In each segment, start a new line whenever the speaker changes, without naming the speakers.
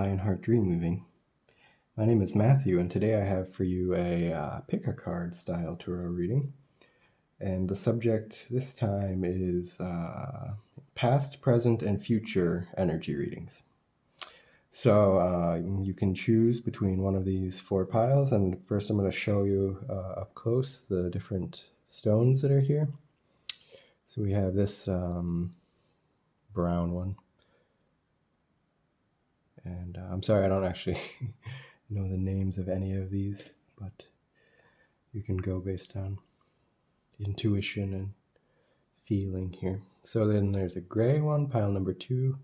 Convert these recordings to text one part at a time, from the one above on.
Lionheart Dreamweaving. My name is Matthew, and today I have for you a pick-a-card style tarot reading. And the subject this time is past, present, and future energy readings. So you can choose between one of these four piles, and first I'm going to show you up close the different stones that are here. So we have this brown one. And I'm sorry, I don't actually know the names of any of these, but you can go based on intuition and feeling here. So then there's a gray one, pile number 2,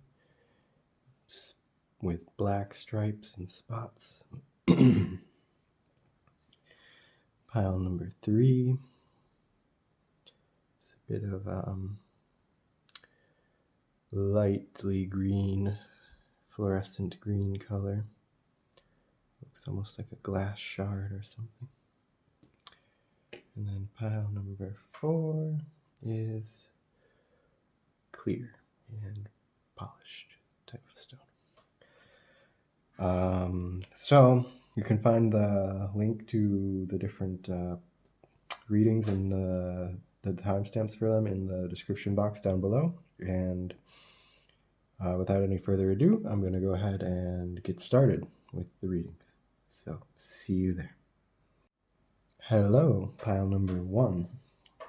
with black stripes and spots. Pile number 3, it's a bit of lightly green, fluorescent green color. Looks almost like a glass shard or something. And then pile number 4 is clear and polished type of stone. So you can find the link to the different readings and the timestamps for them in the description box down below. And without any further ado, I'm going to go ahead and get started with the readings. So see you there. Hello, pile number 1,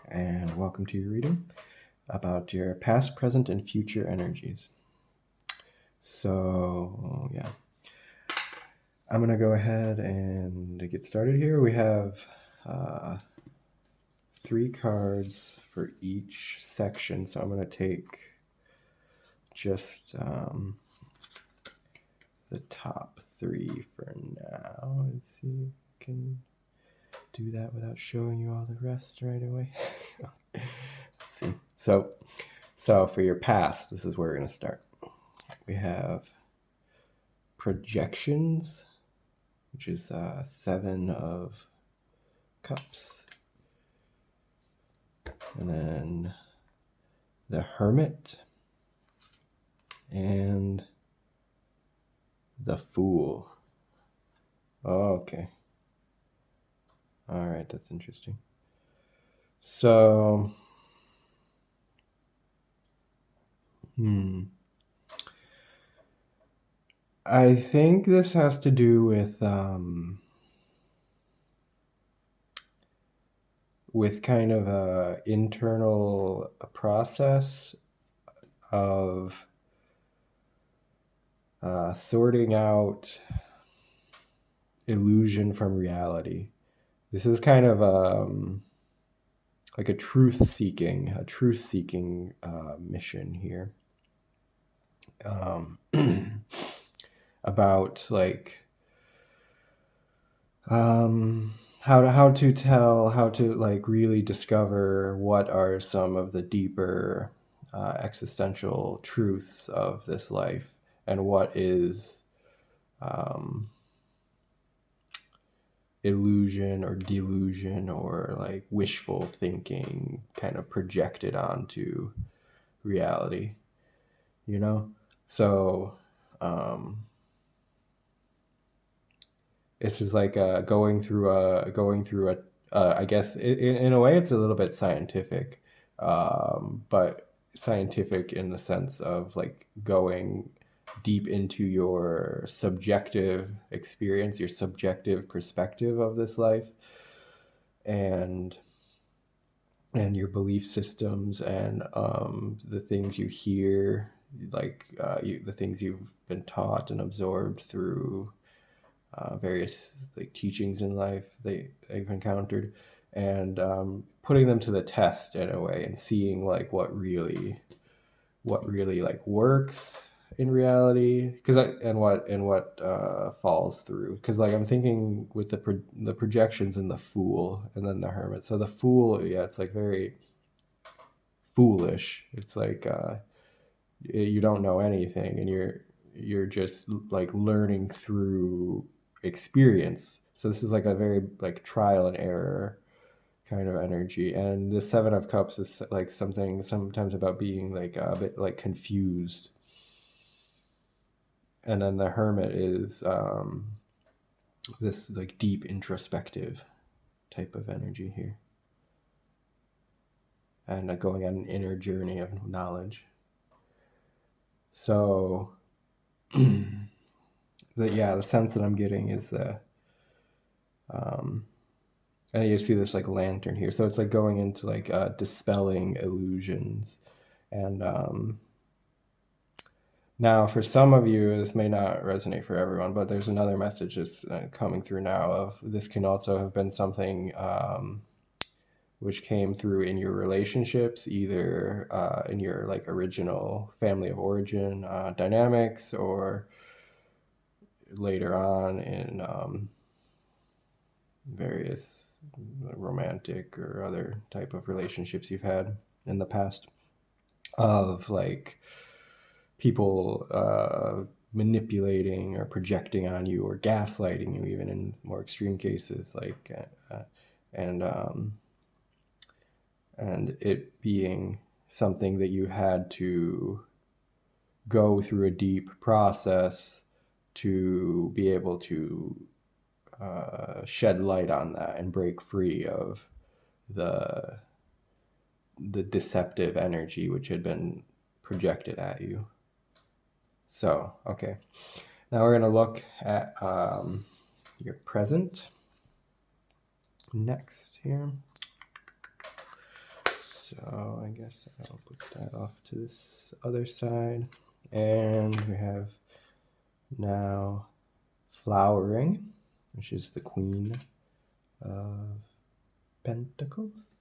and welcome to your reading about your past, present, and future energies. So, yeah. I'm going to go ahead and get started here. We have 3 cards for each section, so I'm going to take just the top 3 for now. Let's see if I can do that without showing you all the rest right away. Let's see. So for your past, this is where we're going to start. We have projections, which is 7 of cups. And then the Hermit and the Fool. Oh, okay. All right, that's interesting. So, I think this has to do with kind of a internal process of sorting out illusion from reality. This is kind of like a truth-seeking mission here. About like how to like really discover what are some of the deeper existential truths of this life, and what is illusion or delusion or like wishful thinking kind of projected onto reality, you know? So this is like going through a I guess in a way it's a little bit scientific, but scientific in the sense of like going deep into your subjective experience, your subjective perspective of this life, and your belief systems, and the things you hear, like the things you've been taught and absorbed through various like teachings in life they've encountered, and putting them to the test in a way, and seeing like what really like works in reality, and what falls through. Because like I'm thinking with the projections and the Fool and then the Hermit. So the Fool, yeah, it's like very foolish. It's like you don't know anything, and you're just like learning through experience. So this is like a very like trial and error kind of energy. And the 7 of Cups is like something sometimes about being like a bit like confused, And then the Hermit is this like deep introspective type of energy here, and going on an inner journey of knowledge. So the sense that I'm getting is that and you see this like lantern here, so it's like going into like dispelling illusions. And now for some of you this may not resonate for everyone, but there's another message that's coming through now of this can also have been something which came through in your relationships, either in your like original family of origin dynamics, or later on in various romantic or other type of relationships you've had in the past, of like people manipulating or projecting on you or gaslighting you, even in more extreme cases, like and it being something that you had to go through a deep process to be able to shed light on that and break free of the deceptive energy which had been projected at you. So, okay. Now we're going to look at your present next here. So I guess I'll put that off to this other side. And we have now flowering, which is the Queen of Pentacles.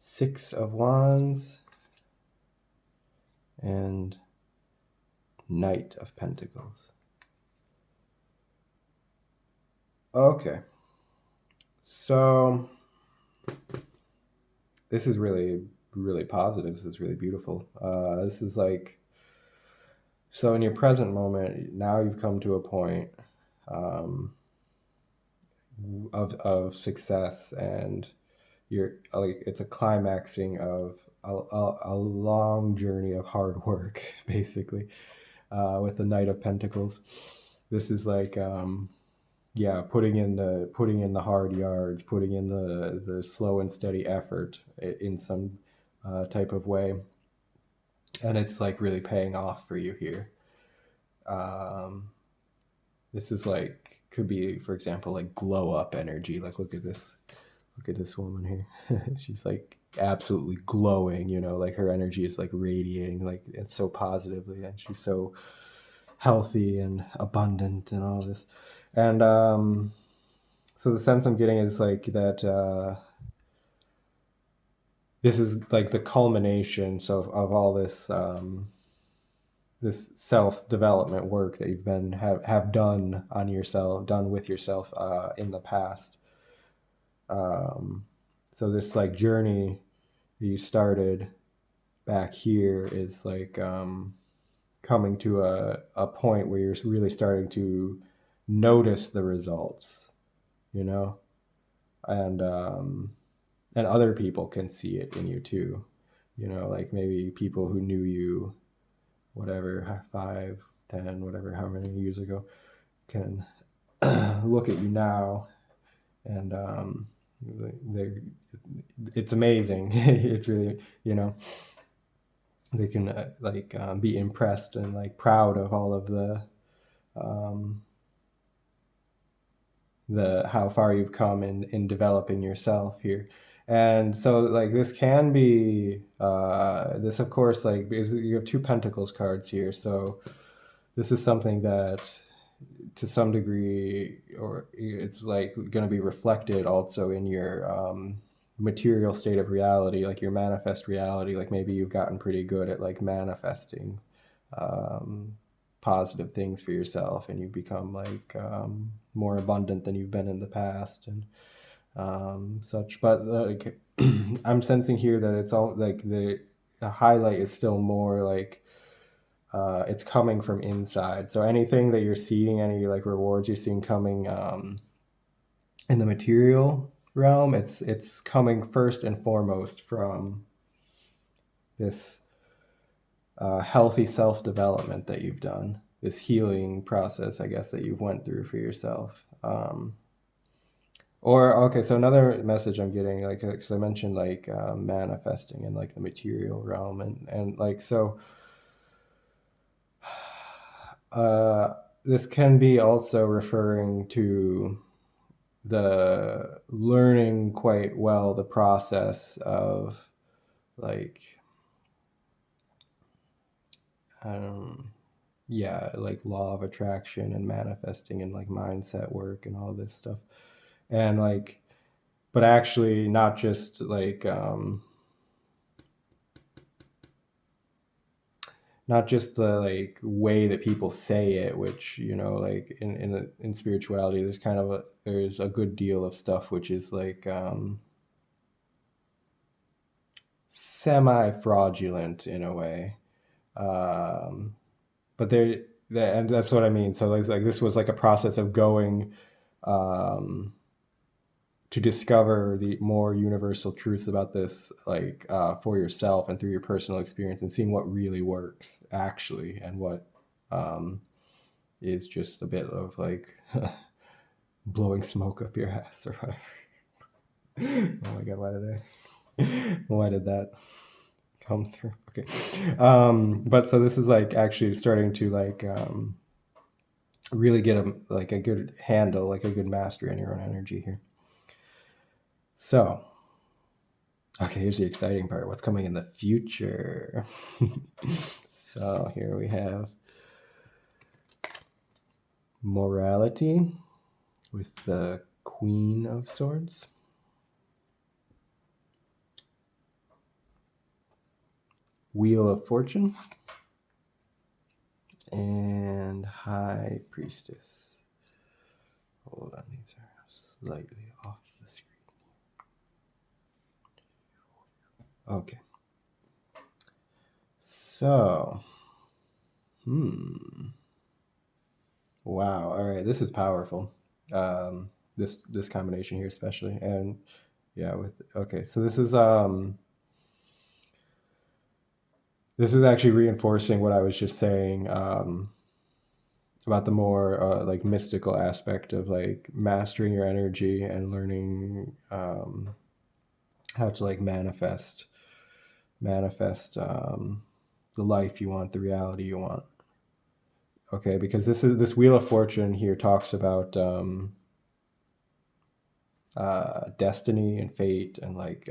Six of Wands and Knight of Pentacles. Okay. So this is really, really positive. This is really beautiful. This is like, so in your present moment, now you've come to a point of success, and you're like, it's a climaxing of a long journey of hard work, basically, with the Knight of Pentacles. This is like putting in the hard yards, putting in the slow and steady effort in some type of way, and it's like really paying off for you here. This is like, could be, for example, like glow up energy. Like look at this woman here. She's like absolutely glowing, you know, like her energy is like radiating, like it's so positively, and she's so healthy and abundant and all this. And so the sense I'm getting is like that this is like the culmination of all this this self-development work that you've been have done on yourself, done with yourself in the past. So this like journey that you started back here is like coming to a point where you're really starting to notice the results, you know, and other people can see it in you too, you know, like maybe people who knew you, whatever, 5, 10, whatever, how many years ago, can look at you now, and it's amazing. It's really, you know, they can be impressed and like proud of all of the how far you've come in developing yourself here. And so like this can be this, of course, like because you have 2 Pentacles cards here, so this is something that to some degree, or it's like going to be reflected also in your material state of reality, like your manifest reality. Like maybe you've gotten pretty good at like manifesting positive things for yourself, and you've become like more abundant than you've been in the past, and such. But like I'm sensing here that it's all like the highlight is still more like it's coming from inside. So anything that you're seeing, any like rewards you're seeing coming in the material realm, it's coming first and foremost from this healthy self-development that you've done. this healing process, I guess, that you've went through for yourself. Or okay, so another message I'm getting, like, because I mentioned like manifesting in like the material realm, and like so, this can be also referring to the learning quite well the process of like yeah, like law of attraction and manifesting and like mindset work and all this stuff, and like, but actually not just like not just the like way that people say it, which, you know, like in spirituality there's kind of there's a good deal of stuff which is like semi fraudulent in a way, but and that's what I mean. So like this was like a process of going um to discover the more universal truths about this, like for yourself and through your personal experience, and seeing what really works actually, and what um, is just a bit of like blowing smoke up your ass or whatever. Oh my god, why did that come through? Okay, but so this is like actually starting to like really get like a good handle, like a good mastery on your own energy here. So okay, here's the exciting part. What's coming in the future? So here we have morality with the Queen of Swords. Wheel of Fortune. And High Priestess. Hold on, these are slightly off the screen. Okay. So, wow. All right, this is powerful. This combination here, especially, and yeah, with okay. So this is actually reinforcing what I was just saying about the more like mystical aspect of like mastering your energy and learning how to like manifest the life you want, the reality you want. Okay, because this Wheel of Fortune here talks about destiny and fate and like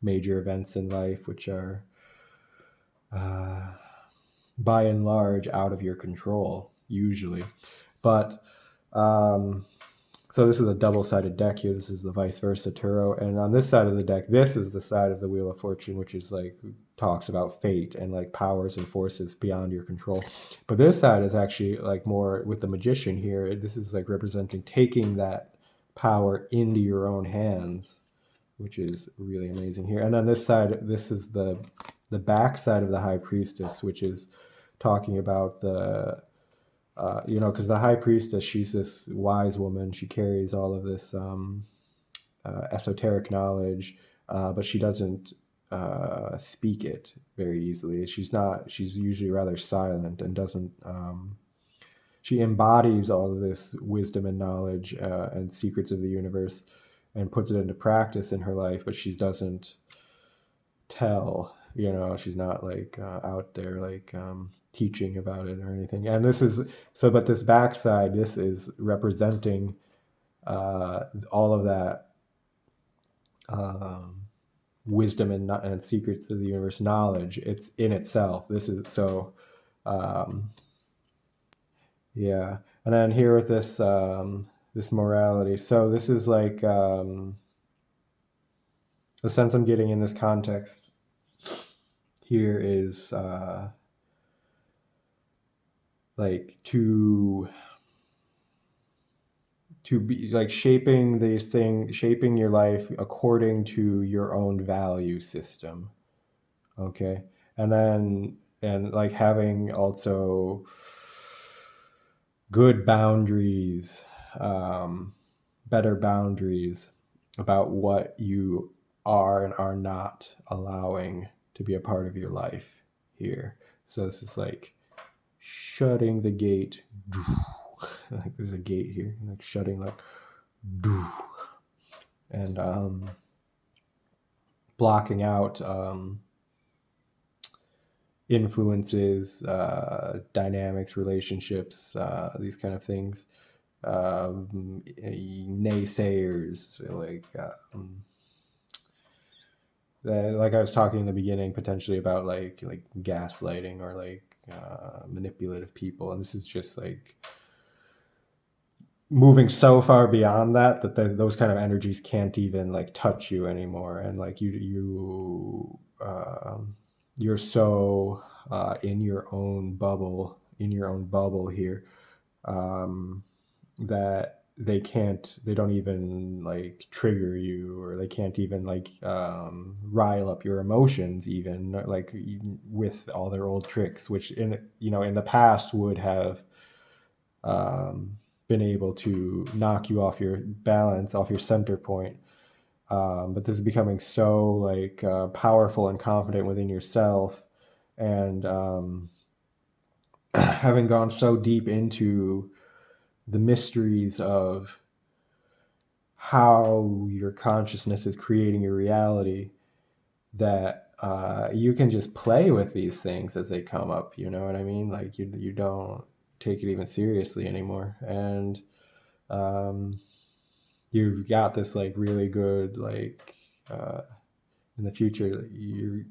major events in life, which are by and large out of your control usually. But so this is a double-sided deck here. This is the vice versa Turo, and on this side of the deck, this is the side of the Wheel of Fortune, which is like talks about fate and like powers and forces beyond your control. But this side is actually like more with the Magician here. This is like representing taking that power into your own hands, which is really amazing here. And on this side, this is the back side of the High Priestess, which is talking about the you know, because the High Priestess, she's this wise woman. She carries all of this esoteric knowledge, but she doesn't speak it very easily. She's usually rather silent and doesn't. She embodies all of this wisdom and knowledge and secrets of the universe and puts it into practice in her life, but she doesn't tell. You know, she's not like out there like teaching about it or anything. And this is so, but this backside, this is representing all of that wisdom and secrets of the universe knowledge. It's in itself. This is so, yeah. And then here with this morality. So this is like the sense I'm getting in this context here is like to be like shaping these things, shaping your life according to your own value system. Okay. And then, and like having also good boundaries, better boundaries about what you are and are not allowing to be a part of your life here. So this is like shutting the gate. Like there's a gate here, like shutting, like, and blocking out influences, dynamics, relationships, these kind of things. Naysayers, like, that, like I was talking in the beginning, potentially about like gaslighting or like manipulative people, and this is just like moving so far beyond those kind of energies can't even like touch you anymore, and like you're so in your own bubble here, um, that they don't even like trigger you, or they can't even like rile up your emotions, even like with all their old tricks, which in the past would have been able to knock you off your balance, off your center point. But this is becoming so like powerful and confident within yourself, and having gone so deep into the mysteries of how your consciousness is creating your reality, that you can just play with these things as they come up. You know what I mean? Like you don't take it even seriously anymore, and um, you've got this like really good like in the future you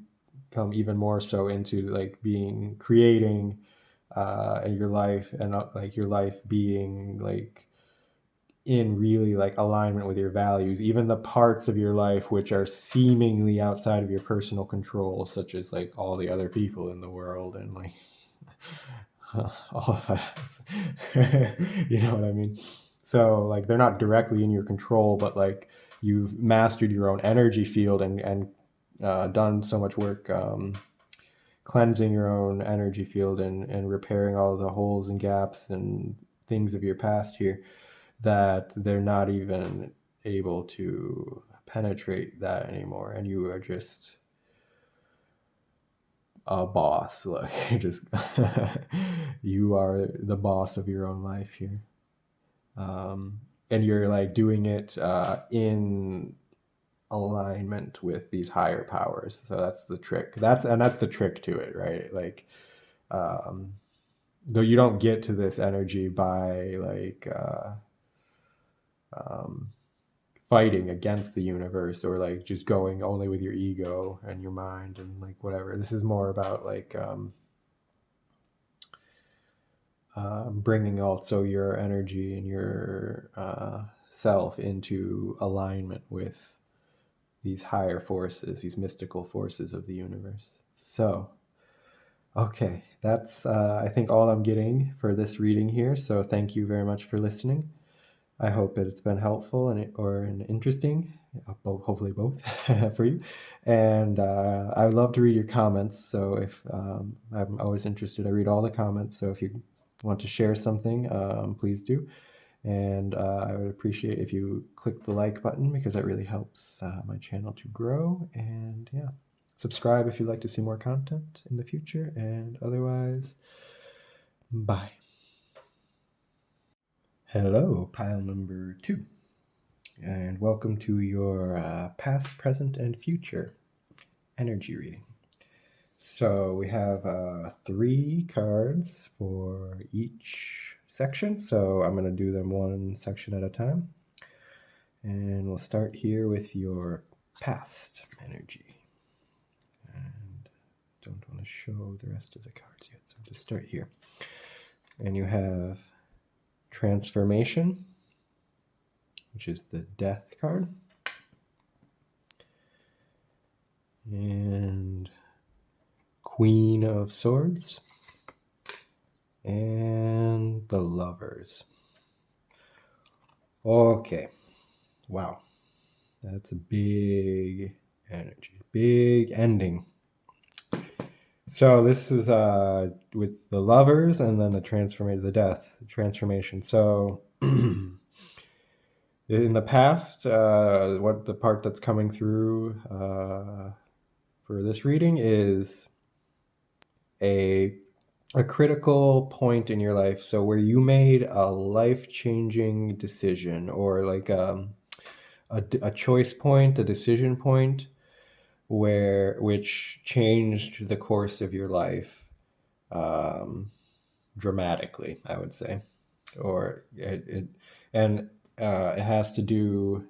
come even more so into like being creating in your life, and like your life being like in really like alignment with your values, even the parts of your life which are seemingly outside of your personal control, such as like all the other people in the world, and like all of that. You know what I mean? So like they're not directly in your control, but like you've mastered your own energy field, and done so much work cleansing your own energy field, and repairing all the holes and gaps and things of your past here, that they're not even able to penetrate that anymore, and you are just a boss. Like just you are the boss of your own life here, and you're like doing it in alignment with these higher powers. So that's the trick. That's the trick to it, right? Like, um, though you don't get to this energy by like um, fighting against the universe, or like just going only with your ego and your mind and like whatever. This is more about like bringing also your energy and your self into alignment with these higher forces, these mystical forces of the universe. So, okay, that's I think all I'm getting for this reading here. So thank you very much for listening. I hope it's been helpful and interesting, hopefully both for you. And I would love to read your comments. So if I'm always interested, I read all the comments. So if you want to share something, please do. And I would appreciate if you click the like button, because that really helps my channel to grow. And yeah, subscribe if you'd like to see more content in the future. And otherwise, bye. Hello, pile number 2. And welcome to your past, present, and future energy reading. So we have 3 cards for each section. So I'm going to do them one section at a time. And we'll start here with your past energy. And don't want to show the rest of the cards yet, so just start here. And you have transformation, which is the death card. And Queen of Swords. And the Lovers. Okay. Wow. That's a big energy. Big ending. So this is with the Lovers, and then the transformation. So in the past, what the part that's coming through for this reading is a a critical point in your life, so where you made a life-changing decision, or like a choice point, a decision point, which changed the course of your life dramatically, I would say. Or it has to do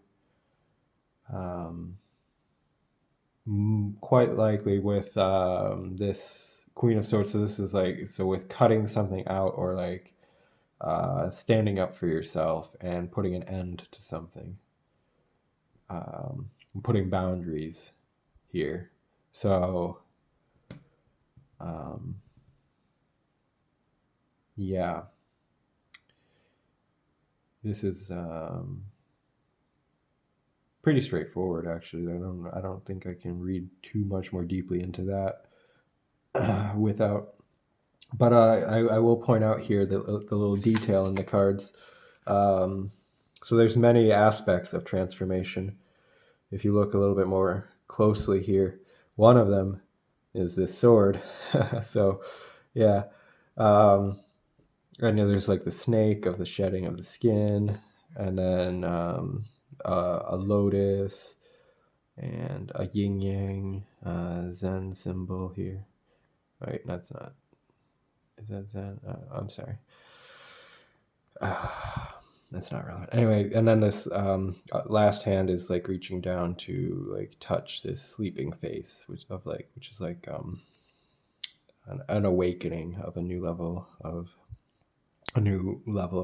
quite likely with this Queen of Swords. So this is like, so with cutting something out, or like standing up for yourself and putting an end to something, putting boundaries here. So yeah, this is pretty straightforward, actually. I don't think I can read too much more deeply into that without. But I will point out here the little detail in the cards. So there's many aspects of transformation. If you look a little bit more closely here, one of them is this sword. So yeah, I know there's like the snake of the shedding of the skin, and then a lotus, and a yin yang Zen symbol here. Right, that's not. Is that Zen? I'm sorry. That's not relevant. Anyway, and then this last hand is like reaching down to like touch this sleeping face, which is like an awakening of a new level of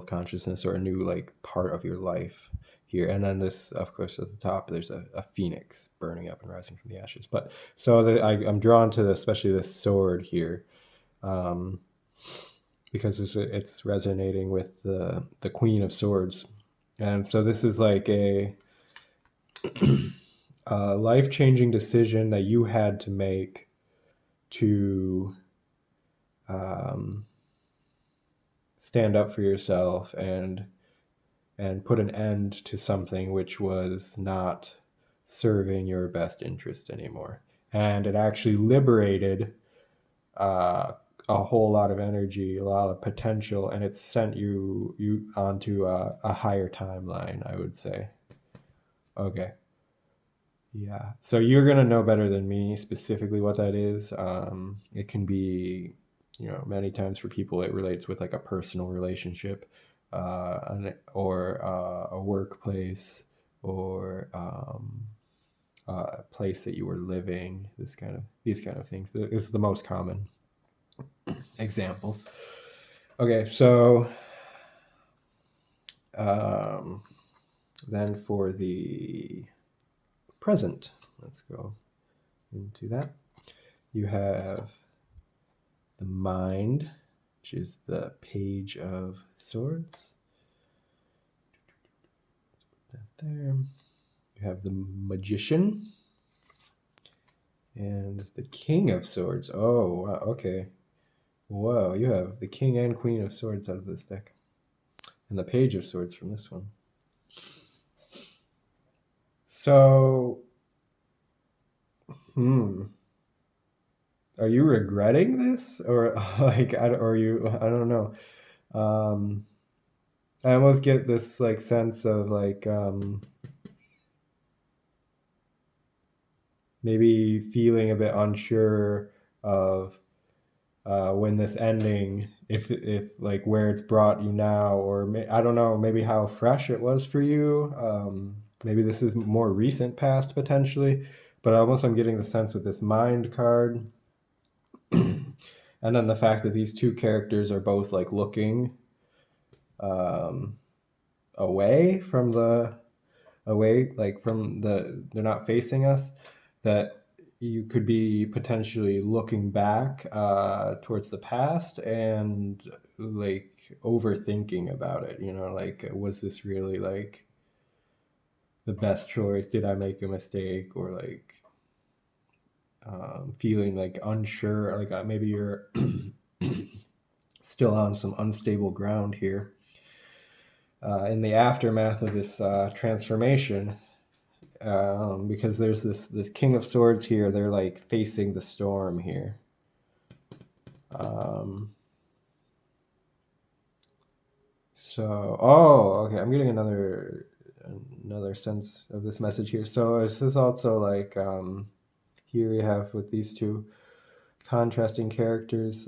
consciousness, or a new like part of your life here. And then this, of course, at the top, there's a phoenix burning up and rising from the ashes. But so I'm drawn to especially this sword here, because it's resonating with the Queen of Swords. And so this is like a life-changing decision that you had to make to stand up for yourself and put an end to something which was not serving your best interest anymore. And it actually liberated a whole lot of energy, a lot of potential, and it sent you onto a higher timeline, I would say. Okay. Yeah. So you're gonna know better than me specifically what that is. It can be, many times for people it relates with like a personal relationship, or a workplace, or a place that you were living. These kind of things. This is the most common examples. Okay, so then for the present, let's go into that. You have the mind, which is the Page of Swords. Put that there. You have the Magician and the King of Swords. Oh, wow, okay. Whoa, you have the King and Queen of Swords out of this deck, and the Page of Swords from this one. So, are you regretting this, or like, I don't know. I almost get this like sense of like maybe feeling a bit unsure of when this ending, if like where it's brought you now, or I don't know, maybe how fresh it was for you. Maybe this is more recent past potentially, but I'm getting the sense with this mind card, and then the fact that these two characters are both like looking away from they're not facing us, that you could be potentially looking back towards the past and like overthinking about it, like, was this really like the best choice? Did I make a mistake? Or like feeling like unsure, like maybe you're still on some unstable ground here in the aftermath of this transformation, because there's this King of Swords here. They're like facing the storm here. So, oh, okay. I'm getting another sense of this message here. So this is also like here we have with these two contrasting characters.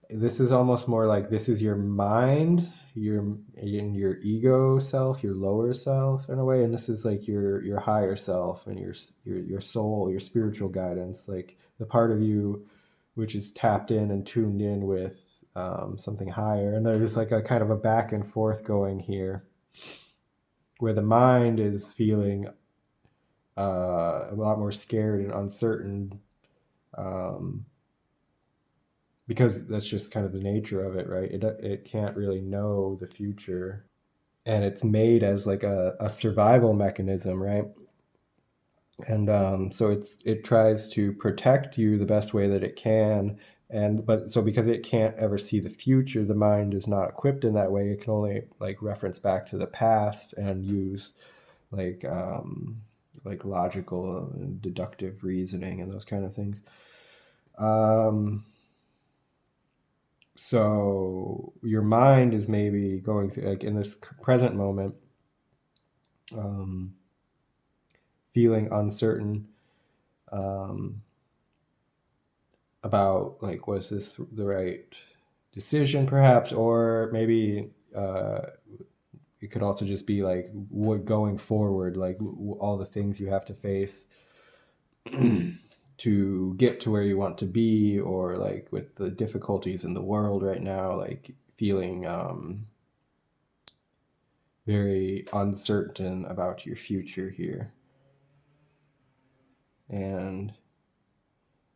This is almost more like this is your mind, your ego self, your lower self in a way, and this is like your higher self and your soul, your spiritual guidance, like the part of you which is tapped in and tuned in with something higher. And there's like a kind of a back and forth going here, where the mind is feeling a lot more scared and uncertain. Um, because that's just kind of the nature of it, right? It can't really know the future, and it's made as like a survival mechanism, right? And so it tries to protect you the best way that it can, and but so because it can't ever see the future, the mind is not equipped in that way. It can only like reference back to the past and use like like logical and deductive reasoning and those kind of things. So your mind is maybe going through like in this present moment, um, feeling uncertain um, about like was this the right decision perhaps, or maybe it could also just be like what going forward, like all the things you have to face to get to where you want to be, or like with the difficulties in the world right now, like feeling very uncertain about your future here. And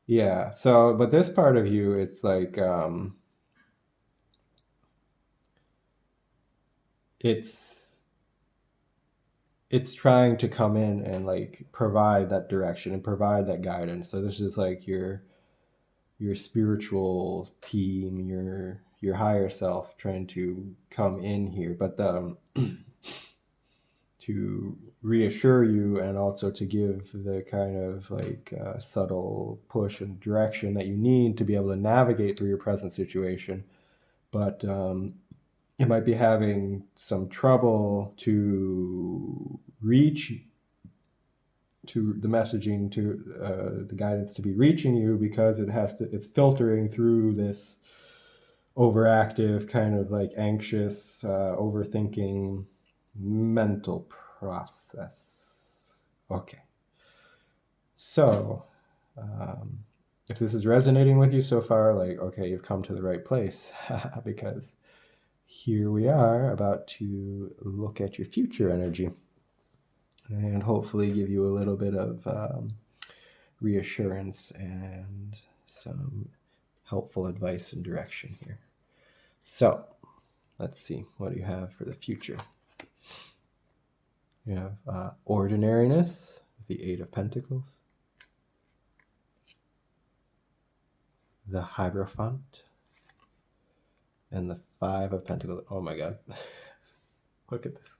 yeah, so but this part of you, it's like it's it's trying to come in and like provide that direction and provide that guidance. So this is like your spiritual team, your higher self trying to come in here, but to reassure you and also to give the kind of like subtle push and direction that you need to be able to navigate through your present situation. But it might be having some trouble to reach to the messaging to the guidance to be reaching you, because it's filtering through this overactive kind of like anxious overthinking mental process. Okay, so um, if this is resonating with you so far, like, okay, you've come to the right place because here we are about to look at your future energy and hopefully give you a little bit of reassurance and some helpful advice and direction here. So let's see, what do you have for the future? You have ordinariness, the Eight of Pentacles, the Hierophant, and the Five of Pentacles. Oh my God. Look at this.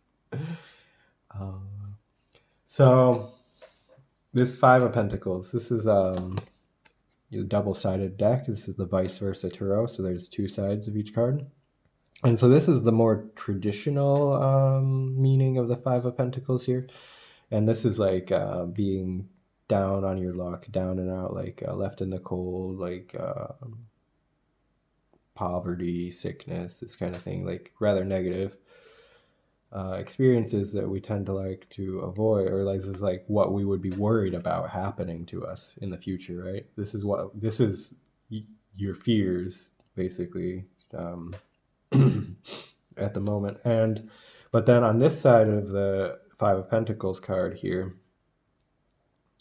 So this Five of Pentacles, this is a double-sided deck. This is the vice versa tarot, so there's two sides of each card. And so this is the more traditional meaning of the Five of Pentacles here. And this is like being down on your luck, down and out, like left in the cold, like poverty, sickness, this kind of thing, like rather negative experiences that we tend to like to avoid, or like this is like what we would be worried about happening to us in the future, right? This is your fears basically at the moment. And but then on this side of the Five of Pentacles card here,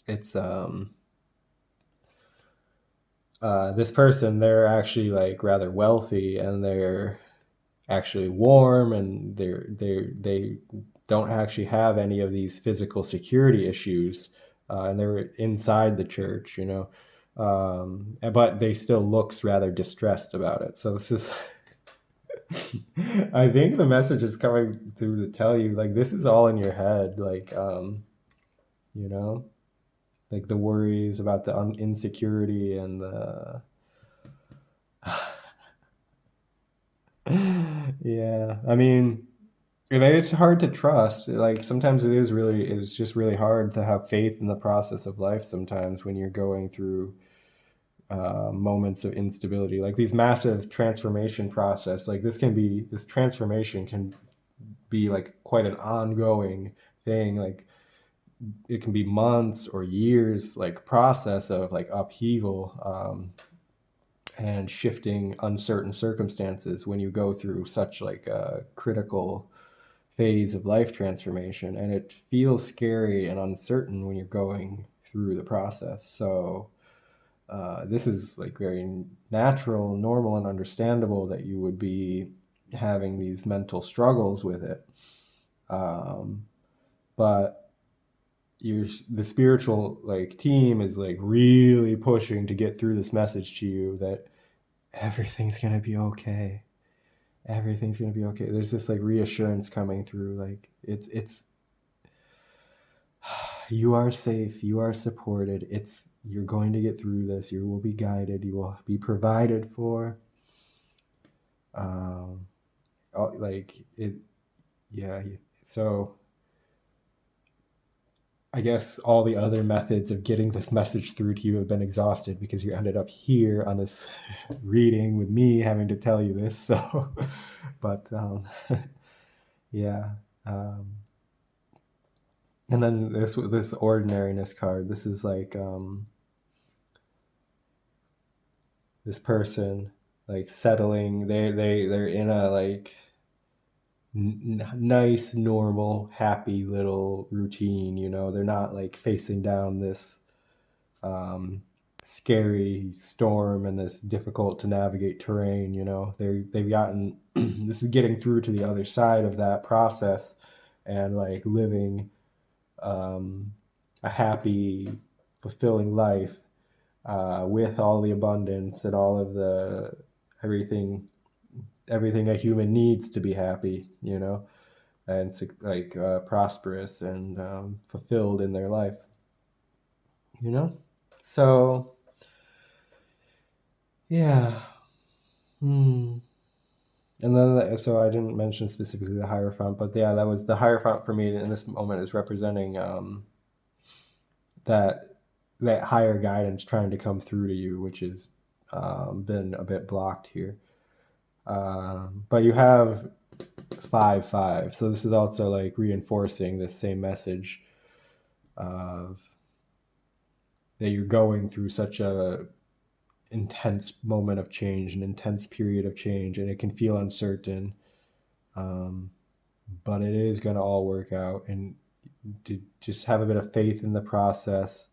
it's this person, they're actually like rather wealthy, and they're actually warm, and they don't actually have any of these physical security issues, and they're inside the church, you know, but they still looks rather distressed about it. So this is I think the message is coming through to tell you like this is all in your head, like you know, like the worries about the insecurity and the Yeah, I mean, it's hard to trust. Like sometimes it's just really hard to have faith in the process of life sometimes when you're going through moments of instability, like these massive transformation process. Like this transformation can be like quite an ongoing thing. Like it can be months or years, like process of like upheaval and shifting uncertain circumstances when you go through such like a critical phase of life transformation, and it feels scary and uncertain when you're going through the process. So this is like very natural, normal, and understandable that you would be having these mental struggles with it. Um, but the spiritual like team is like really pushing to get through this message to you that everything's gonna be okay. Everything's gonna be okay. There's this like reassurance coming through. Like it's you are safe, you are supported, you're going to get through this, you will be guided, you will be provided for. um like it, yeah. So I guess all the other methods of getting this message through to you have been exhausted because you ended up here on this reading with me having to tell you this. So but yeah. um and then this ordinariness card, this is like this person like settling, they're in a like nice, normal, happy little routine, you know. They're not like facing down this um scary storm and this difficult to navigate terrain, you know. They've gotten this is getting through to the other side of that process and like living um a happy, fulfilling life with all the abundance and all of the everything everything a human needs to be happy, you know, and like prosperous and fulfilled in their life, you know. So yeah. Hmm. And then so I didn't mention specifically the Hierophant, but yeah, that was the Hierophant for me in this moment is representing that that higher guidance trying to come through to you, which has been a bit blocked here. But you have 5-5, so this is also like reinforcing this same message of that you're going through such a intense moment of change, an intense period of change, and it can feel uncertain. Um, but it is going to all work out, and to just have a bit of faith in the process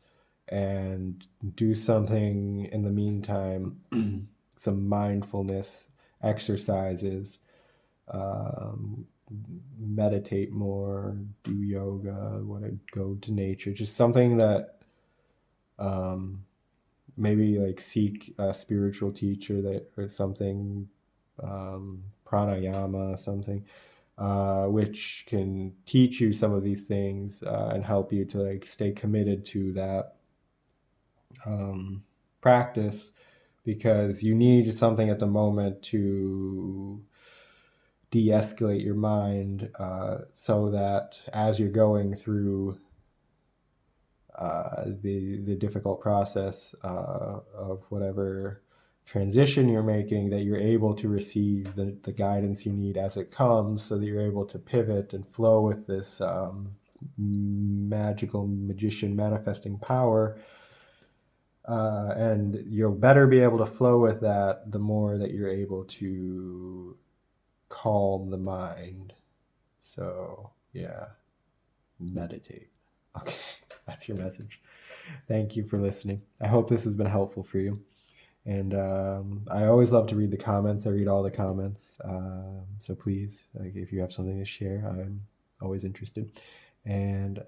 and do something in the meantime, some mindfulness exercises, um, meditate more, do yoga, want to go to nature, just something that um, maybe like seek a spiritual teacher that or something, pranayama, something which can teach you some of these things and help you to like stay committed to that practice, because you need something at the moment to de-escalate your mind so that as you're going through the difficult process of whatever transition you're making, that you're able to receive the guidance you need as it comes, so that you're able to pivot and flow with this magical magician manifesting power. And you'll better be able to flow with that the more that you're able to calm the mind. So yeah, meditate. Okay, that's your message. Thank you for listening. I hope this has been helpful for you. And I always love to read the comments. I read all the comments. So please, like, if you have something to share, I'm always interested. And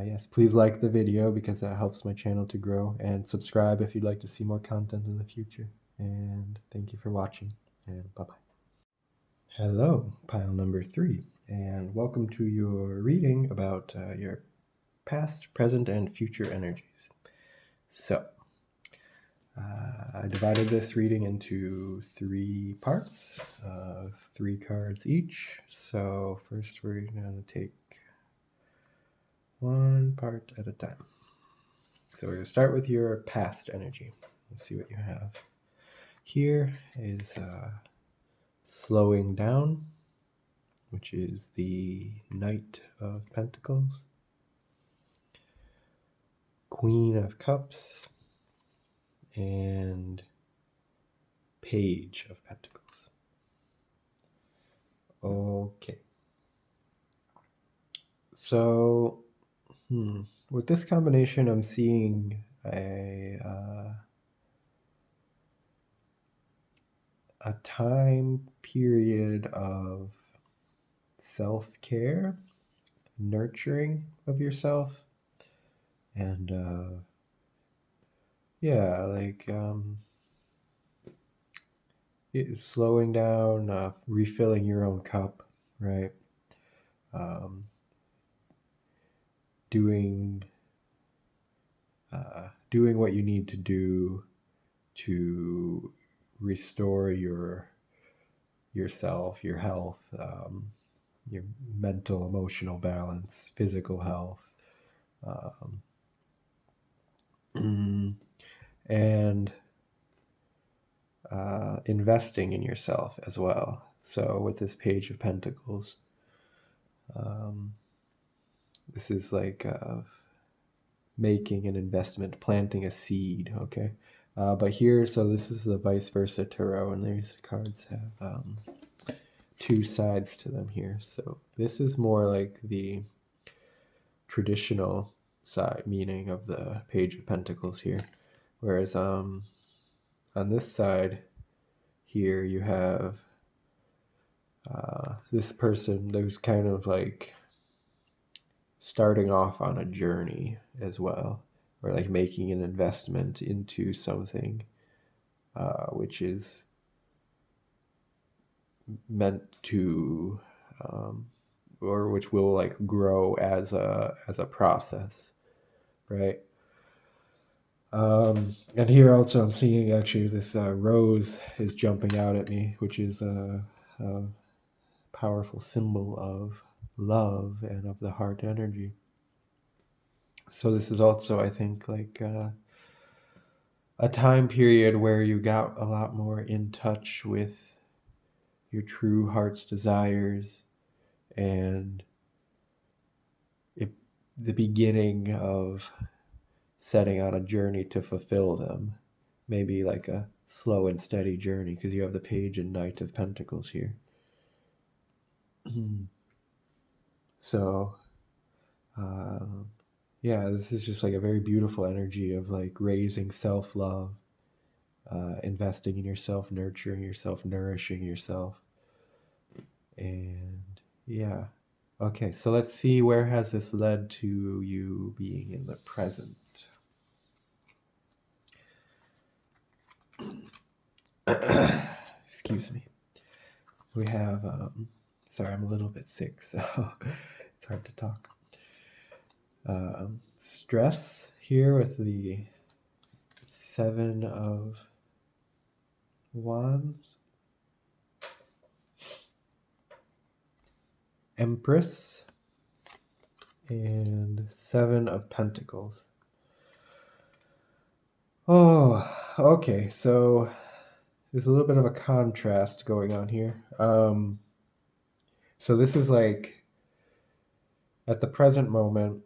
yes, please like the video because that helps my channel to grow. And subscribe if you'd like to see more content in the future. And thank you for watching. And bye-bye. Hello, pile number 3. And welcome to your reading about your past, present, and future energies. So, I divided this reading into 3 parts. 3 cards each. So first we're going to take one part at a time. So we're going to start with your past energy. Let's see what you have. Here is slowing down, which is the Knight of Pentacles, Queen of Cups, and Page of Pentacles. Okay. So, with this combination, I'm seeing a time period of self-care, nurturing of yourself, and slowing down, refilling your own cup, right? Doing what you need to do to restore yourself, your health, your mental, emotional balance, physical health, and investing in yourself as well. So with this Page of Pentacles, this is like making an investment, planting a seed, okay? But here, so this is the vice versa tarot, and these cards have 2 sides to them here. So this is more like the traditional side meaning of the Page of Pentacles here, whereas on this side here you have this person who's kind of like starting off on a journey as well, or like making an investment into something which is meant to or which will like grow as a process, right? And here also I'm seeing actually this rose is jumping out at me, which is a powerful symbol of love and of the heart energy. So this is also, I think, like a time period where you got a lot more in touch with your true heart's desires and the beginning of setting on a journey to fulfill them. Maybe like a slow and steady journey, because you have the Page and Knight of Pentacles here. So, yeah, this is just like a very beautiful energy of like raising self-love, investing in yourself, nurturing yourself, nourishing yourself. And yeah. Okay, so let's see, where has this led to you being in the present? Excuse me. We have, sorry, I'm a little bit sick, so it's hard to talk. Stress here with the 7 of Wands. Empress. And 7 of Pentacles. Oh, okay, so there's a little bit of a contrast going on here. So this is like, at the present moment,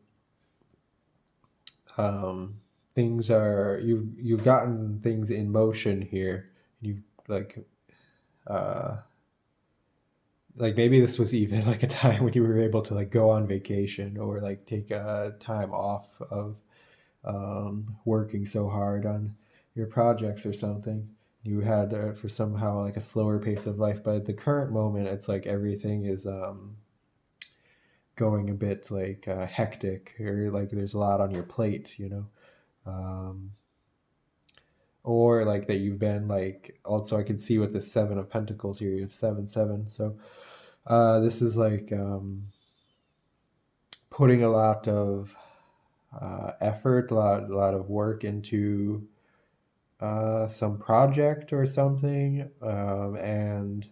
things are, you've gotten things in motion here. You've like maybe this was even like a time when you were able to like go on vacation or like take a time off of working so hard on your projects or something. You had for somehow like a slower pace of life, but at the current moment it's like everything is going a bit like hectic, or like there's a lot on your plate, you know. Or like that you've been like, also I can see with the 7 of Pentacles here, you have 7-7. So this is like putting a lot of effort, a lot of work into some project or something, and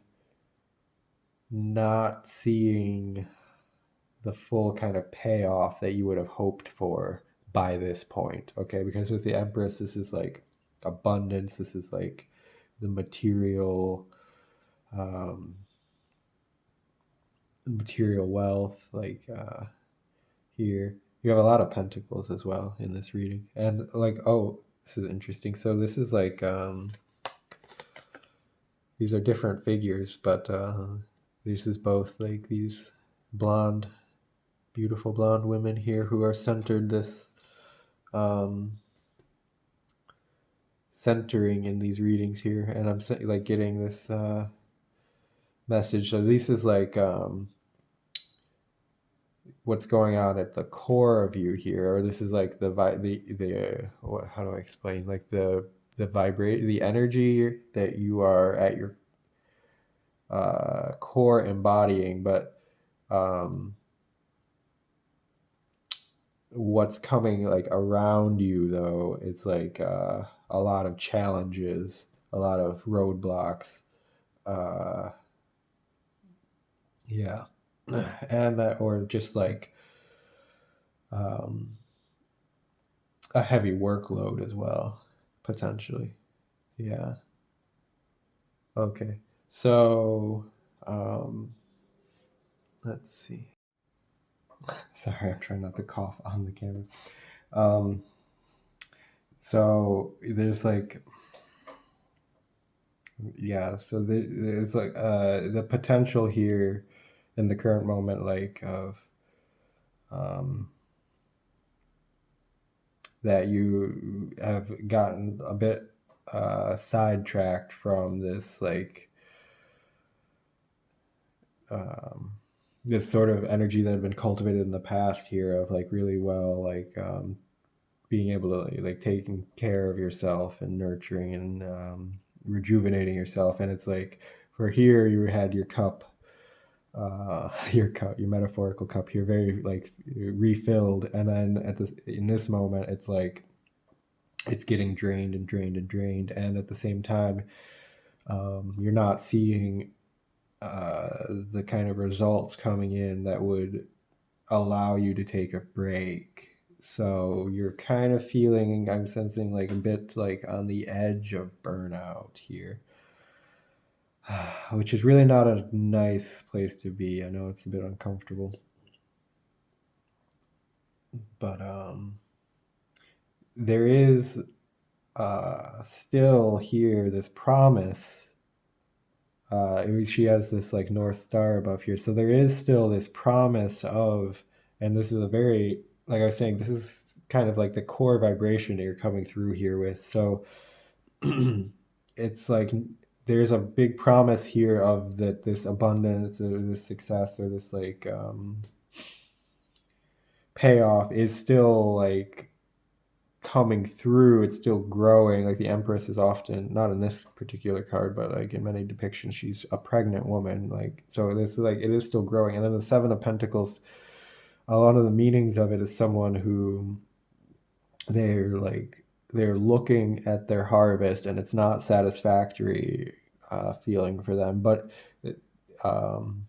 not seeing the full kind of payoff that you would have hoped for by this point. Okay, because with the Empress, this is like abundance. This is like the um, material wealth. Like here, you have a lot of pentacles as well in this reading, and like, oh, this is interesting. So this is like these are different figures, but this is both like these blonde, beautiful blonde women here who are centered this um, centering in these readings here, and I'm like getting this message. So this is like what's going on at the core of you here, or this is like how do I explain, like the vibrate the energy that you are at your core embodying, but um, what's coming like around you though, it's like a lot of challenges, a lot of roadblocks, uh, yeah, and or just like um, a heavy workload as well, potentially. Yeah. Okay. So, um, let's see. Sorry, I'm trying not to cough on the camera. Um, so there's like, yeah. So there's like the potential here in the current moment, like of um, that you have gotten a bit sidetracked from this like um, this sort of energy that had been cultivated in the past here of like really well like being able to like taking care of yourself and nurturing and rejuvenating yourself. And it's like for here you had your cup your metaphorical cup here very like refilled, and then at this in this moment it's like it's getting drained and drained and drained, and at the same time you're not seeing the kind of results coming in that would allow you to take a break. So you're kind of feeling, I'm sensing like a bit like on the edge of burnout here, which is really not a nice place to be. I know it's a bit uncomfortable, but there is still here this promise. She has this like North Star above here. So there is still this promise of, and this is a very, like I was saying, this is kind of like the core vibration that you're coming through here with. So it's like there's a big promise here of that this abundance or this success or this like payoff is still like coming through. It's still growing. Like the Empress is often, not in this particular card, but like in many depictions, she's a pregnant woman. Like, so this is like it is still growing. And then the Seven of Pentacles, a lot of the meanings of it is someone who they're like they're looking at their harvest and it's not satisfactory feeling for them, but um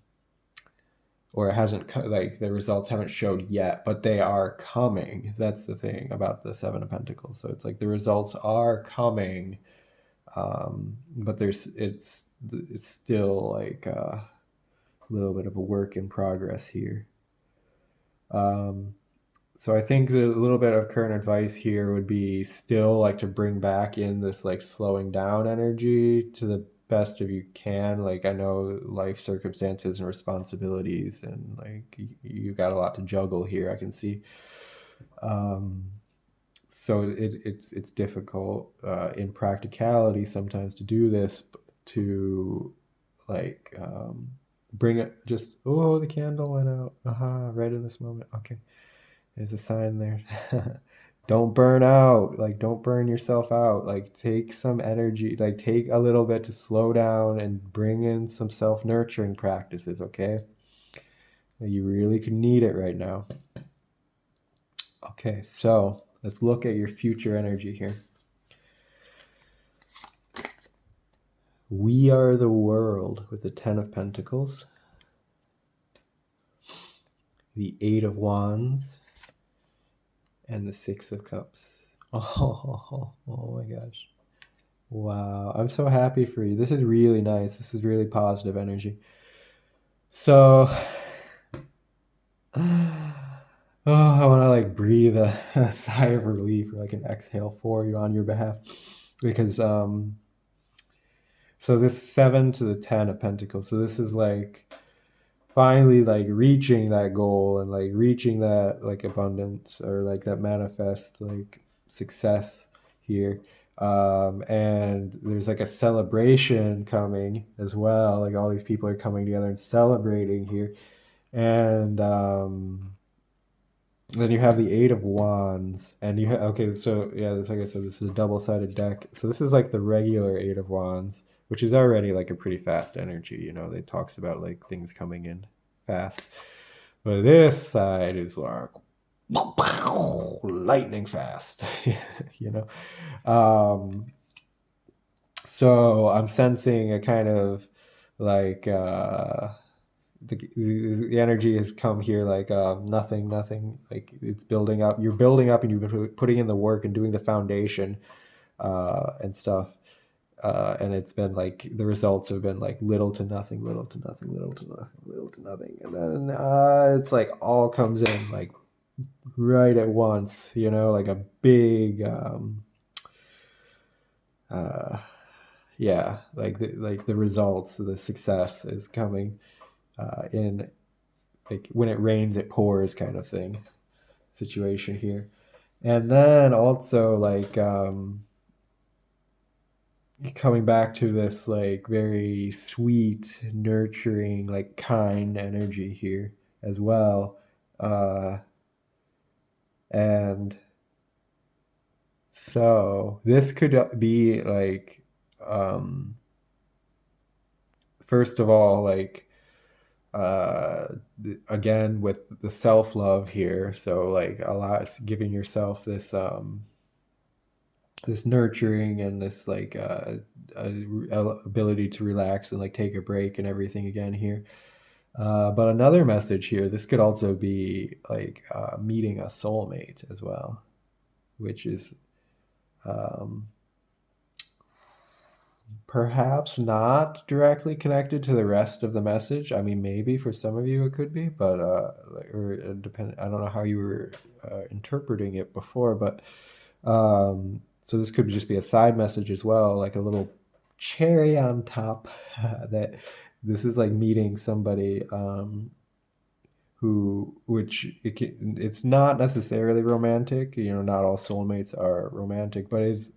or it hasn't like the results haven't showed yet, but they are coming. That's the thing about the Seven of Pentacles. So it's like the results are coming, but it's still like a little bit of a work in progress here. um, so I think the little bit of current advice here would be still like to bring back in this like slowing down energy to the best of you can. Like I know life circumstances and responsibilities and like you got a lot to juggle here, I can see. Um, so it's difficult in practicality sometimes to do this, to like bring it just, oh, the candle went out, right in this moment. Okay, there's a sign there. Don't burn out. Like, don't burn yourself out. Like, take some energy. Like, take a little bit to slow down and bring in some self nurturing practices, okay? You really could need it right now. Okay, so let's look at your future energy here. We are the world with the Ten of Pentacles. the Eight of Wands, and the Six of Cups. Oh my gosh. Wow. I'm so happy for you. This is really nice. This is really positive energy. So, I want to like breathe a sigh of relief or like an exhale for you on your behalf because so this 7 to the 10 of Pentacles. So this is like finally like reaching that goal and like reaching that like abundance or like that manifest like success here. And there's like a celebration coming as well. Like all these people are coming together and celebrating here. And then you have the Eight of Wands, and you have, okay, so yeah, like I said, this is a double-sided deck. So this is like the regular Eight of Wands, which is already like a pretty fast energy. You know, it talks about like things coming in fast. But this side is like lightning fast, you know. So I'm sensing a kind of like the energy has come here like nothing like it's building up, you're building up and you've been putting in the work and doing the foundation and stuff, and it's been like the results have been like little to nothing, little to nothing, little to nothing, little to nothing, and then it's like all comes in like right at once, you know, like a big uh yeah, like the results, the success is coming in like when it rains it pours kind of thing situation here. And then also like coming back to this like very sweet, nurturing, like kind energy here as well. And so this could be like first of all like uh again with the self-love here, so like a lot giving yourself this this nurturing and this like ability to relax and like take a break and everything again here. But another message here, this could also be like meeting a soulmate as well, which is um, perhaps not directly connected to the rest of the message. I mean, maybe for some of you it could be, but or depend. I don't know how you were interpreting it before, but so this could just be a side message as well, like a little cherry on top that this is like meeting somebody who, which it's not necessarily romantic. You know, not all soulmates are romantic, but it's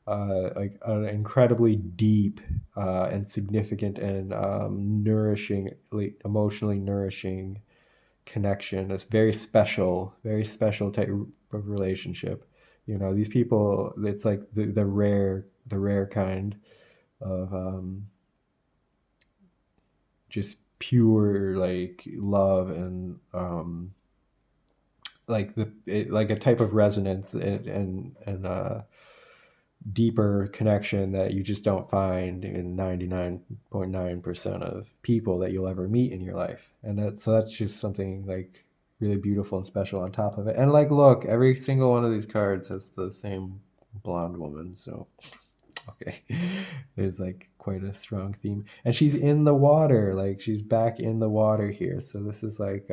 like an incredibly deep and significant and nourishing, like emotionally nourishing connection. It's very special type of relationship. You know, these people, it's like the rare kind of just pure like love and like like a type of resonance and deeper connection that you just don't find in 99.9% of people that you'll ever meet in your life. And that's just something like really beautiful and special on top of it. And like, look, every single one of these cards has the same blonde woman. So, okay, there's like quite a strong theme. And she's in the water, like she's back in the water here. So this is like,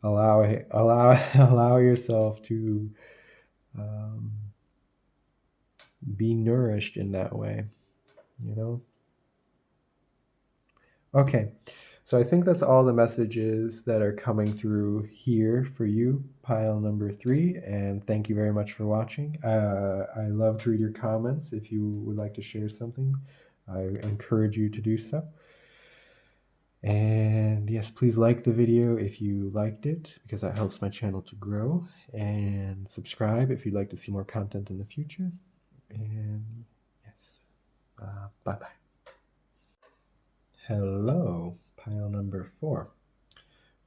allow yourself to um, be nourished in that way, you know? Okay, so I think that's all the messages that are coming through here for you, pile number 3, and thank you very much for watching. I love to read your comments. If you would like to share something, I encourage you to do so. And yes, please like the video if you liked it, because that helps my channel to grow, and subscribe if you'd like to see more content in the future. And yes, bye-bye. Hello, pile number 4.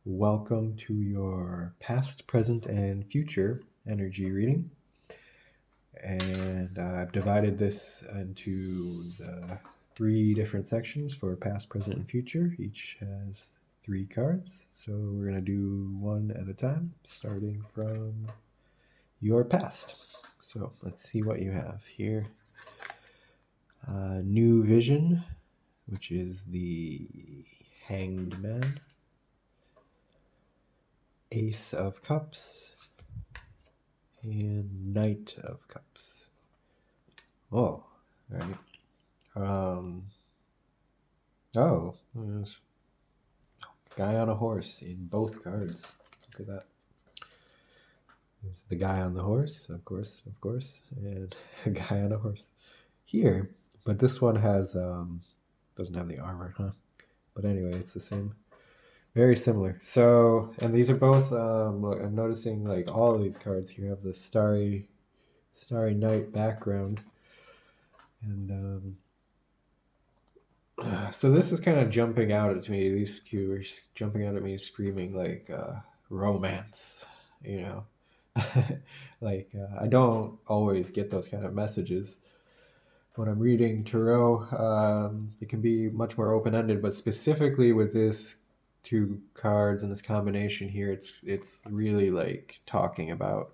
Welcome to your past, present, and future energy reading. And I've divided this into the 3 different sections for past, present, and future. Each has 3 cards. So we're going to do one at a time, starting from your past. So let's see what you have here. New Vision, which is the Hanged Man. Ace of Cups. And Knight of Cups. Oh, all right. Oh, there's a guy on a horse in both cards. Look at that. There's the guy on the horse, of course, and a guy on a horse here. But this one has doesn't have the armor, huh? But anyway, it's the same, very similar. So, and these are both. Look, I'm noticing like all of these cards here have the starry night background, and so this is kind of jumping out at me. These two are jumping out at me, screaming like romance, you know. Like I don't always get those kind of messages when I'm reading tarot. It can be much more open-ended, but specifically with this two cards and this combination here, it's really like talking about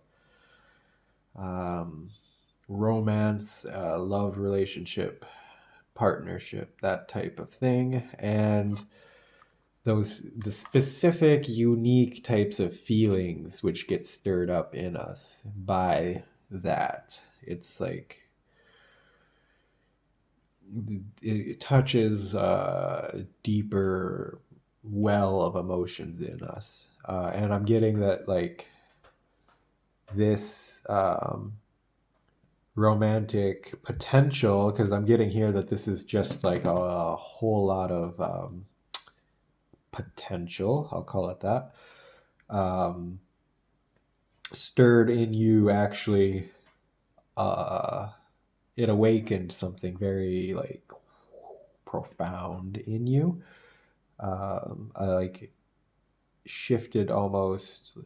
romance, love relationship, partnership, that type of thing, and the specific unique types of feelings which get stirred up in us by that. It's like it touches a deeper well of emotions in us, and I'm getting that like this romantic potential, because I'm getting here that this is just like a whole lot of potential, I'll call it that, stirred in you. Actually, it awakened something very like profound in you. I like shifted almost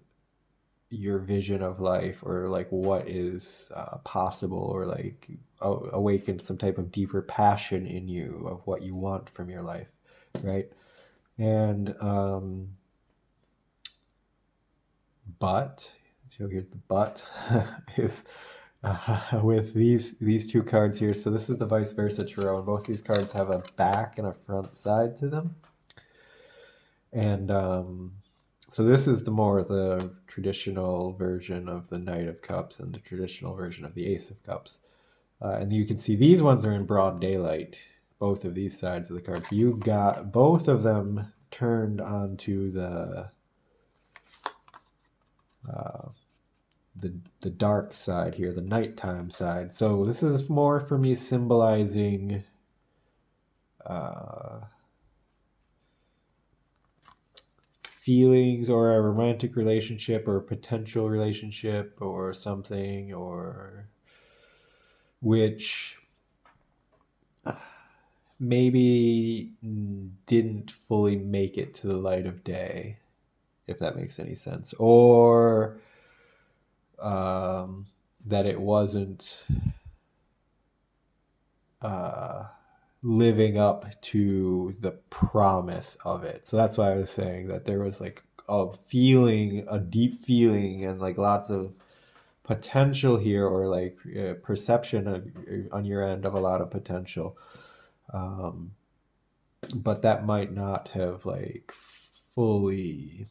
your vision of life, or like what is possible, or like awakened some type of deeper passion in you of what you want from your life, right? And but so here's the but is with these two cards here. So this is the vice versa tarot, and both these cards have a back and a front side to them. And so this is the traditional version of the Knight of Cups and the traditional version of the Ace of Cups. And you can see these ones are in broad daylight, both of these sides of the cards. You got both of them turned onto the dark side here, the nighttime side. So this is more for me symbolizing feelings, or a romantic relationship, or a potential relationship, or something, or which maybe didn't fully make it to the light of day, if that makes any sense, or that it wasn't living up to the promise of it. So that's why I was saying that there was like a deep feeling, and like lots of potential here, or like perception on your end of a lot of potential. But that might not have like fully,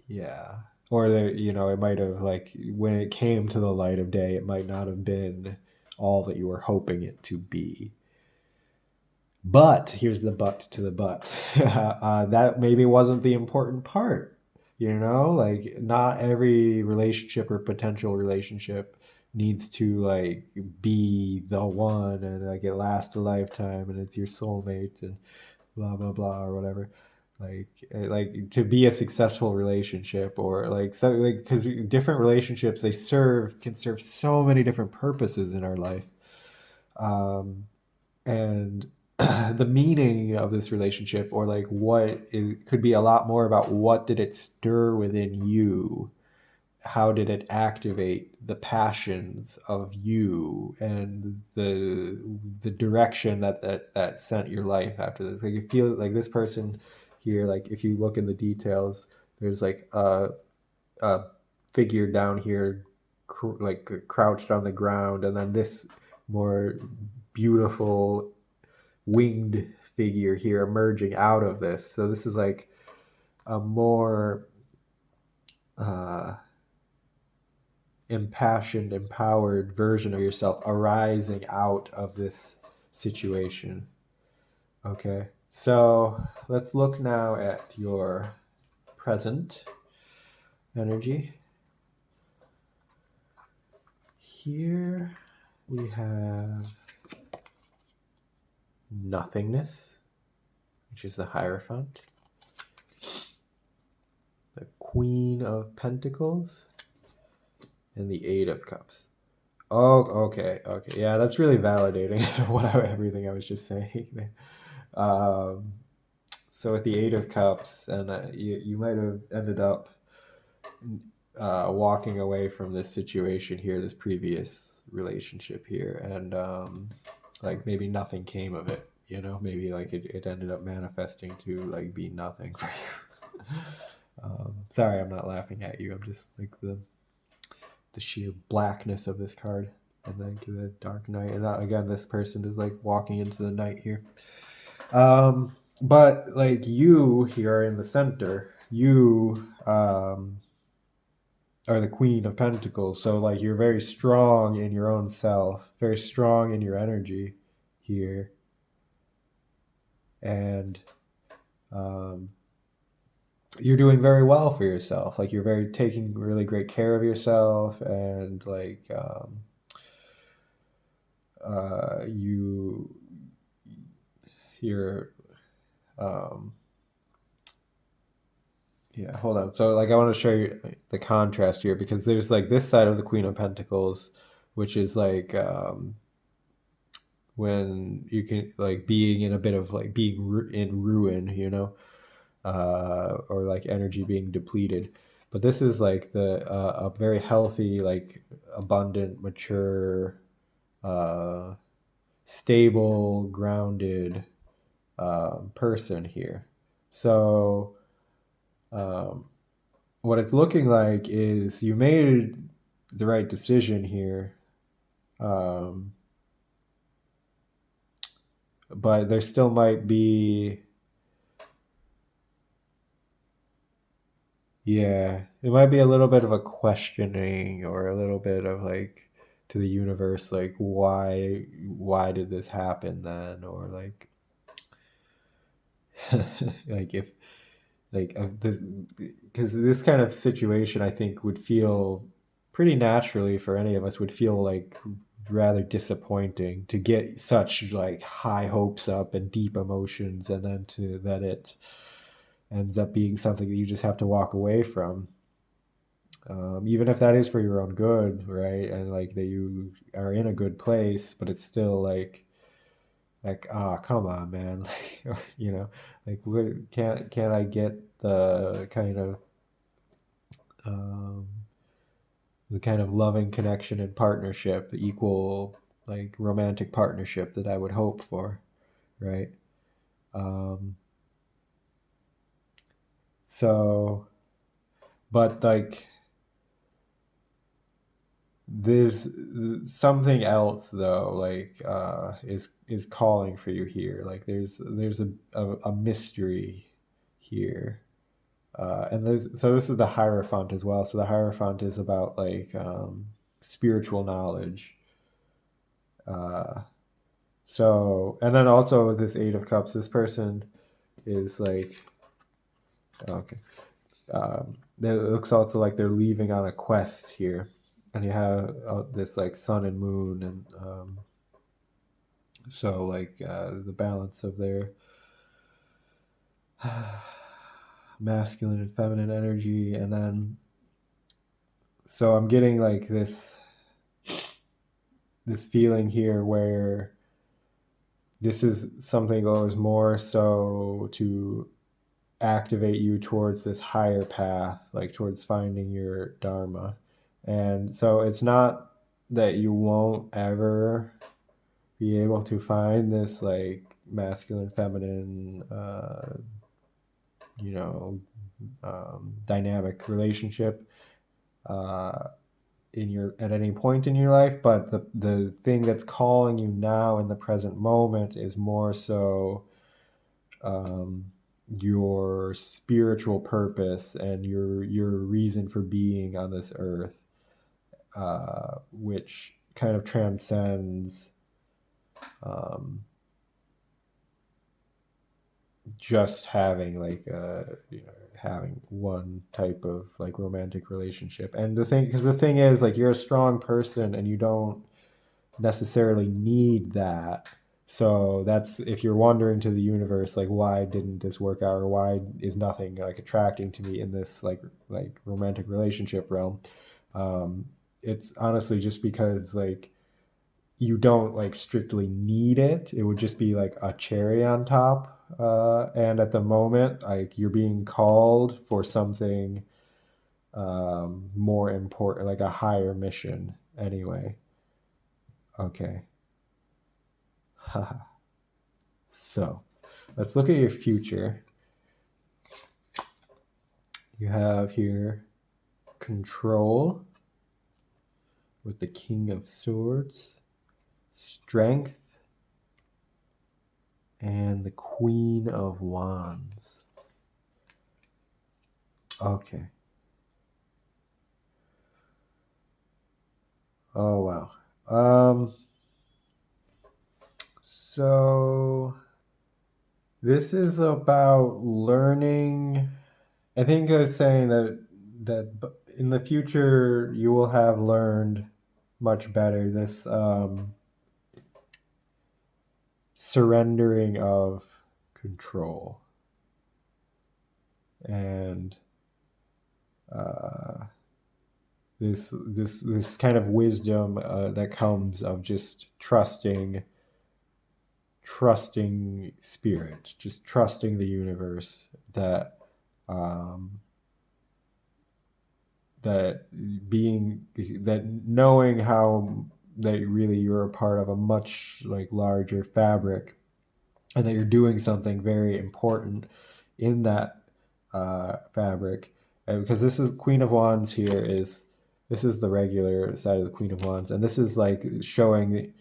yeah. Or there, it might have like when it came to the light of day, it might not have been all that you were hoping it to be. But here's the but to the but. That maybe wasn't the important part. Like not every relationship or potential relationship needs to like be the one, and like it lasts a lifetime and it's your soulmate and blah blah blah or whatever. Like to be a successful relationship, or like so, like because different relationships, can serve so many different purposes in our life. And the meaning of this relationship, or like what it could be, a lot more about what did it stir within you how did it activate the passions of you and the direction that sent your life after this? Like, you feel like this person here, like if you look in the details, there's like a figure down here, like crouched on the ground, and then this more beautiful winged figure here emerging out of this. So this is like a more impassioned, empowered version of yourself arising out of this situation. Okay, so let's look now at your present energy. Here we have nothingness, which is the Hierophant, the Queen of Pentacles, and the Eight of Cups. Oh, okay. Yeah, that's really validating everything I was just saying. So with the Eight of Cups, and you might have ended up walking away from this situation here, this previous relationship here, and like maybe nothing came of it. You know, maybe like it ended up manifesting to like be nothing for you. Sorry, I'm not laughing at you. I'm just like the sheer blackness of this card, and then to the Dark Knight. And again, this person is like walking into the night here. But like you here in the center, you are the Queen of Pentacles. So like you're very strong in your own self, very strong in your energy here, and you're doing very well for yourself. Like you're very taking really great care of yourself, and like you're yeah, hold on. So like I want to show you the contrast here, because there's like this side of the Queen of Pentacles, which is like when you can like being in a bit of like being in ruin, you know, or like energy being depleted. But this is like the a very healthy, like abundant, mature, stable, grounded person here. So what it's looking like is you made the right decision here, but there still might be, yeah, it might be a little bit of a questioning, or a little bit of like to the universe, like why did this happen then, or like like if like this, because this kind of situation I think would feel pretty naturally for any of us, would feel like rather disappointing to get such like high hopes up and deep emotions, and then to that it ends up being something that you just have to walk away from, even if that is for your own good, right? And like that you are in a good place, but it's still like come on, man. Like, you know, like can't I get um, the kind of loving connection and partnership, the equal like romantic partnership that I would hope for, right? um, so but like there's something else though, like is calling for you here. Like there's a mystery here, and so this is the Hierophant as well. So the Hierophant is about like spiritual knowledge. uh, so, and then also with this Eight of Cups, this person is like, okay, it looks also like they're leaving on a quest here, and you have this like sun and moon, and so like the balance of their masculine and feminine energy. And then so I'm getting like this feeling here where this is something that goes more so to activate you towards this higher path, like towards finding your dharma. And so it's not that you won't ever be able to find this like masculine, feminine, you know, dynamic relationship uh, in your at any point in your life, but the thing that's calling you now in the present moment is more so um, your spiritual purpose and your reason for being on this earth, which kind of transcends um, just having like having one type of like romantic relationship. And the thing, because the thing is, like, you're a strong person and you don't necessarily need that. So that's, if you're wondering to the universe, like, why didn't this work out, or why is nothing like attracting to me in this like romantic relationship realm, um, it's honestly just because like you don't like strictly need it. It would just be like a cherry on top. And at the moment, like, you're being called for something more important, like a higher mission. Anyway, okay. So let's look at your future. You have here control with the King of Swords, strength, and the Queen of Wands. Okay. Oh wow. So this is about learning. I think I was saying that in the future you will have learned much better this surrendering of control and uh, this kind of wisdom that comes of just trusting spirit, just trusting the universe, that um, that being that knowing how that really you're a part of a much like larger fabric, and that you're doing something very important in that fabric. And because this is Queen of Wands here, is this is the regular side of the Queen of Wands, and this is like showing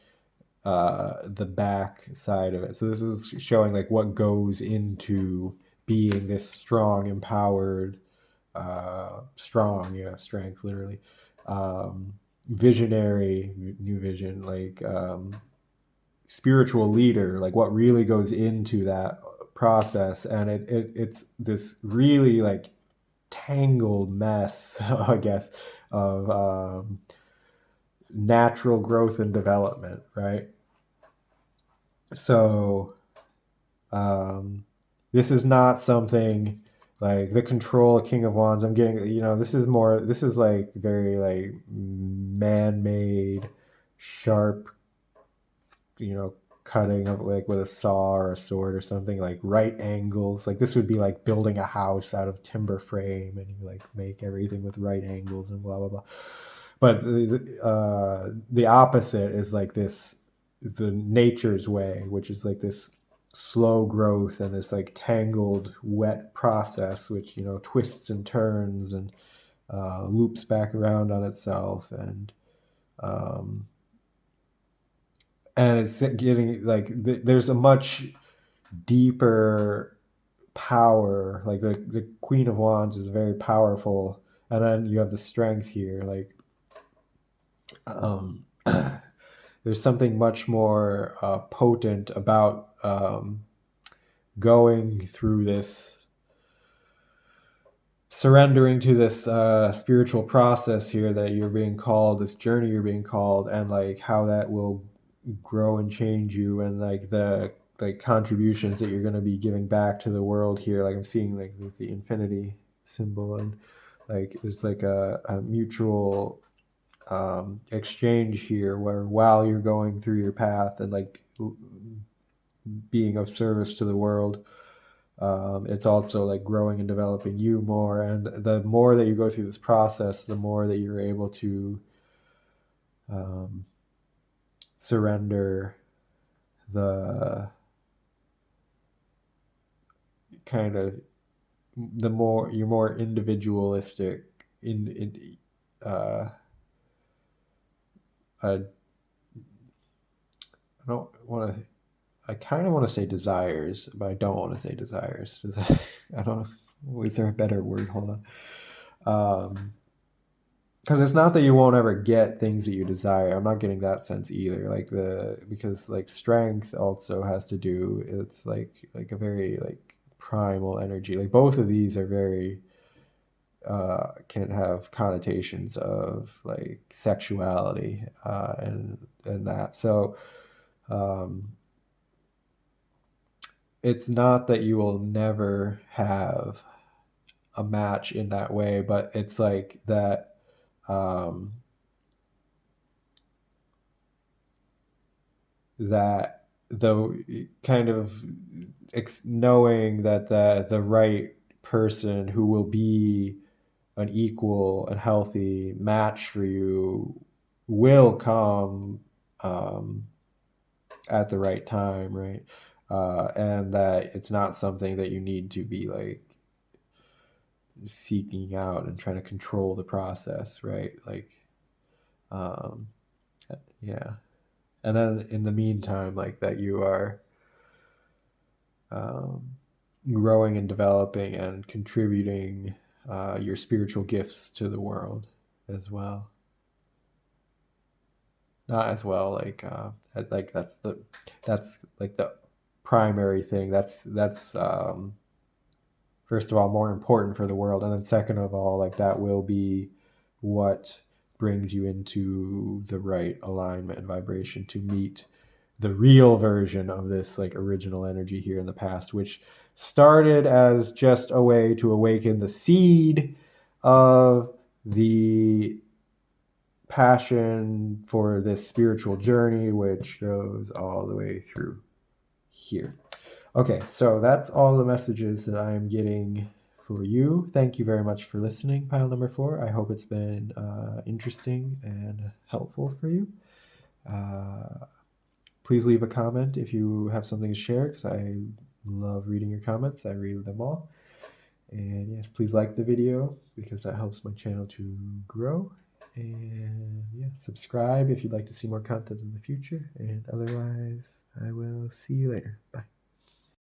the back side of it. So this is showing like what goes into being this strong, empowered, strong, yeah, strength, literally, visionary, new vision, like spiritual leader, like what really goes into that process. And it's this really like tangled mess, I guess, of natural growth and development, right? So um, this is not something like the control King of Wands. I'm getting, this is more, this is like very like man-made, sharp, cutting of like with a saw or a sword or something, like right angles. Like this would be like building a house out of timber frame, and you like make everything with right angles and blah blah blah. But the opposite is like this, the nature's way, which is like this slow growth and this like tangled wet process, which twists and turns and loops back around on itself, um, and it's getting like there's a much deeper power. Like the Queen of Wands is very powerful, and then you have the strength here. Like um, there's something much more potent about going through this, surrendering to this spiritual process here that you're being called, this journey you're being called, and like how that will grow and change you, and like the like contributions that you're going to be giving back to the world here. Like I'm seeing like with the infinity symbol, and like it's like a mutual exchange here, where while you're going through your path and like being of service to the world, It's also like growing and developing you more. And the more that you go through this process, the more that you're able to um, surrender the kind of the more you're more individualistic in I don't want to. I kind of want to say desires, but I don't want to say desires. I don't know. Is there a better word? Hold on. Because it's not that you won't ever get things that you desire. I'm not getting that sense either. Like because like strength also has to do. It's like a very like primal energy. Like both of these are very can have connotations of like sexuality and that. So um, it's not that you will never have a match in that way, but it's like that um, that the kind of knowing that the right person who will be an equal and healthy match for you will come um, at the right time, right? And that it's not something that you need to be like seeking out and trying to control the process, right? Like, um, yeah. And then in the meantime, like that you are um, growing and developing and contributing your spiritual gifts to the world as well. Not as well, like that's like the primary thing. That's first of all more important for the world, and then second of all, like that will be what brings you into the right alignment and vibration to meet the real version of this like original energy here in the past, which started as just a way to awaken the seed of the passion for this spiritual journey, which goes all the way through here. Okay, so that's all the messages that I am getting for you. Thank you very much for listening, pile number 4. I hope it's been interesting and helpful for you. Please leave a comment if you have something to share, because I love reading your comments. I read them all. And yes, please like the video because that helps my channel to grow. And yeah, subscribe if you'd like to see more content in the future. And otherwise, I will see you later. Bye.